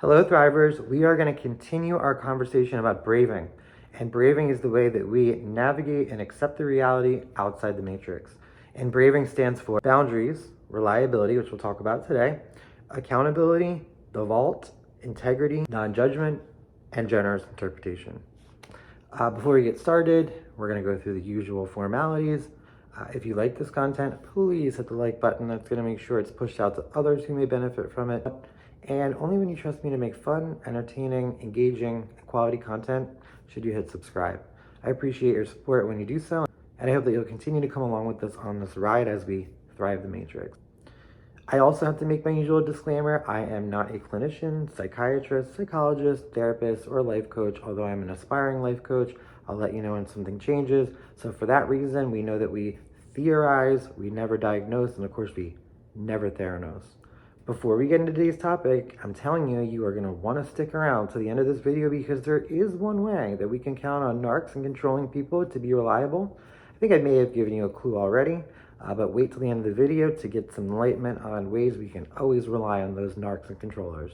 Hello, Thrivers. We are going to continue our conversation about braving. And braving is the way that we navigate and accept the reality outside the matrix. And braving stands for boundaries, reliability, which we'll talk about today, accountability, the vault, integrity, non-judgment, and generous interpretation. Before we get started, we're going to go through the usual formalities. If you like this content, please hit the like button. That's going to make sure it's pushed out to others who may benefit from it. And only when you trust me to make fun, entertaining, engaging, quality content should you hit subscribe. I appreciate your support when you do so, and I hope that you'll continue to come along with us on this ride as we thrive the matrix. I also have to make my usual disclaimer. I am not a clinician, psychiatrist, psychologist, therapist, or life coach, although I'm an aspiring life coach. I'll let you know when something changes. So for that reason, we know that we theorize, we never diagnose, and of course we never theranos. Before we get into today's topic, I'm telling you, you are going to want to stick around to the end of this video because there is one way that we can count on narcs and controlling people to be reliable. I think I may have given you a clue already, but wait till the end of the video to get some enlightenment on ways we can always rely on those narcs and controllers.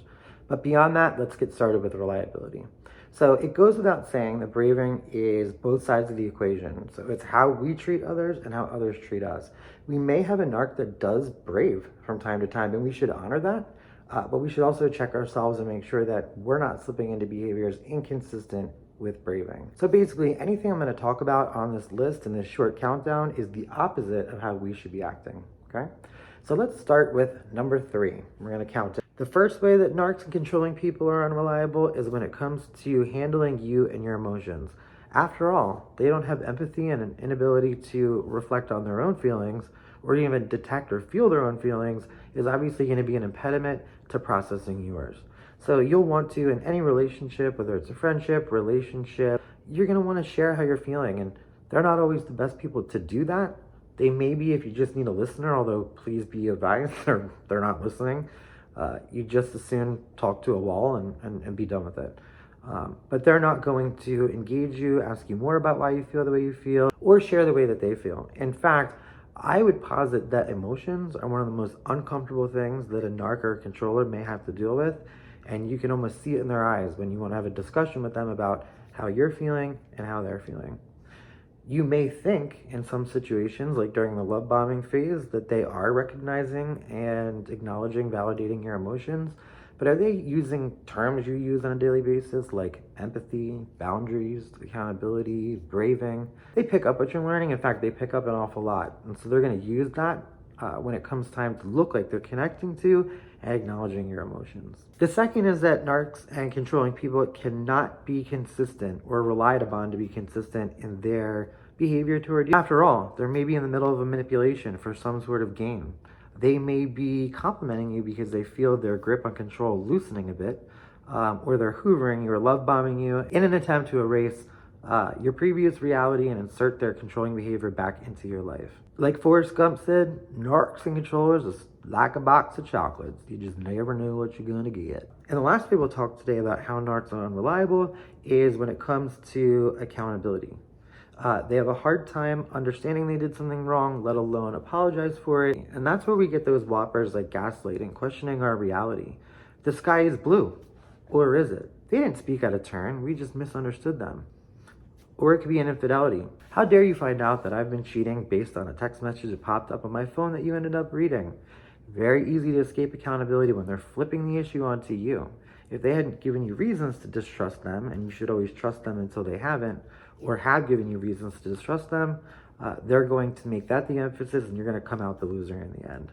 But beyond that, let's get started with reliability. So it goes without saying that braving is both sides of the equation. So it's how we treat others and how others treat us. We may have a narc that does brave from time to time, and we should honor that. But we should also check ourselves and make sure that we're not slipping into behaviors inconsistent with braving. So basically, anything I'm going to talk about on this list in this short countdown is the opposite of how we should be acting, okay? So let's start with number 3. We're going to count it. The first way that narcs and controlling people are unreliable is when it comes to handling you and your emotions. After all, they don't have empathy and an inability to reflect on their own feelings or even detect or feel their own feelings is obviously going to be an impediment to processing yours. So you'll want to, in any relationship, whether it's a friendship, relationship, you're going to want to share how you're feeling, and they're not always the best people to do that. They may be if you just need a listener, although please be advised they're not listening. You just as soon talk to a wall and be done with it. But they're not going to engage you, ask you more about why you feel the way you feel, or share the way that they feel. In fact, I would posit that emotions are one of the most uncomfortable things that a narc or controller may have to deal with, and you can almost see it in their eyes when you want to have a discussion with them about how you're feeling and how they're feeling. You may think in some situations, like during the love bombing phase, that they are recognizing and acknowledging, validating your emotions, but are they using terms you use on a daily basis like empathy, boundaries, accountability, braving? They pick up what you're learning. In fact, they pick up an awful lot. And so they're going to use that when it comes time to look like they're connecting to and acknowledging your emotions. The second is that narcs and controlling people cannot be consistent or relied upon to be consistent in their behavior toward you. After all, they may be in the middle of a manipulation for some sort of gain. They may be complimenting you because they feel their grip on control loosening a bit, or they're hoovering you or love bombing you in an attempt to erase your previous reality and insert their controlling behavior back into your life. Like Forrest Gump said, narcs and controllers is like a box of chocolates. You just never know what you're going to get. And the last way we'll talk today about how narcs are unreliable is when it comes to accountability. They have a hard time understanding they did something wrong, let alone apologize for it. And that's where we get those whoppers like gaslighting, questioning our reality. The sky is blue, or is it? They didn't speak out of turn, we just misunderstood them. Or it could be an infidelity. How dare you find out that I've been cheating based on a text message that popped up on my phone that you ended up reading? Very easy to escape accountability when they're flipping the issue onto you. If they hadn't given you reasons to distrust them, and you should always trust them until they haven't, or have given you reasons to distrust them, they're going to make that the emphasis, and you're going to come out the loser in the end.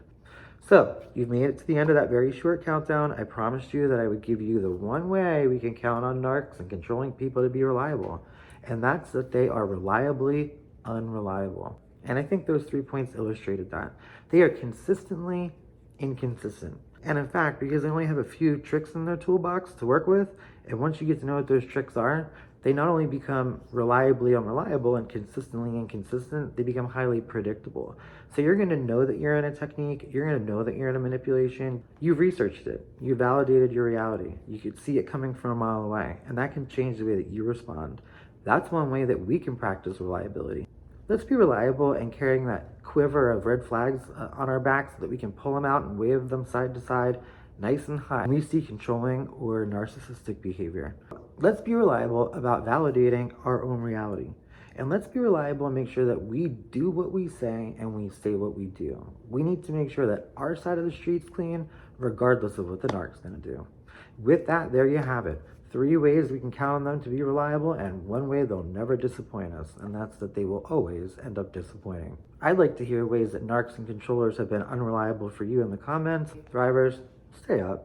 So, you've made it to the end of that very short countdown. I promised you that I would give you the one way we can count on narcs and controlling people to be reliable, and that's that they are reliably unreliable. And I think those 3 points illustrated that. They are consistently inconsistent. And in fact, because they only have a few tricks in their toolbox to work with, and once you get to know what those tricks are, they not only become reliably unreliable and consistently inconsistent, they become highly predictable. So you're going to know that you're in a technique, you're going to know that you're in a manipulation. You've researched it, you validated your reality, you could see it coming from a mile away, and that can change the way that you respond. That's one way that we can practice reliability. Let's be reliable and carrying that quiver of red flags on our back so that we can pull them out and wave them side to side nice and high when we see controlling or narcissistic behavior. Let's be reliable about validating our own reality. And let's be reliable and make sure that we do what we say and we say what we do. We need to make sure that our side of the street's clean, regardless of what the narc's gonna do. With that, there you have it. 3 ways we can count on them to be reliable, and 1 way they'll never disappoint us, and that's that they will always end up disappointing. I'd like to hear ways that narcs and controllers have been unreliable for you in the comments. Thrivers, stay up.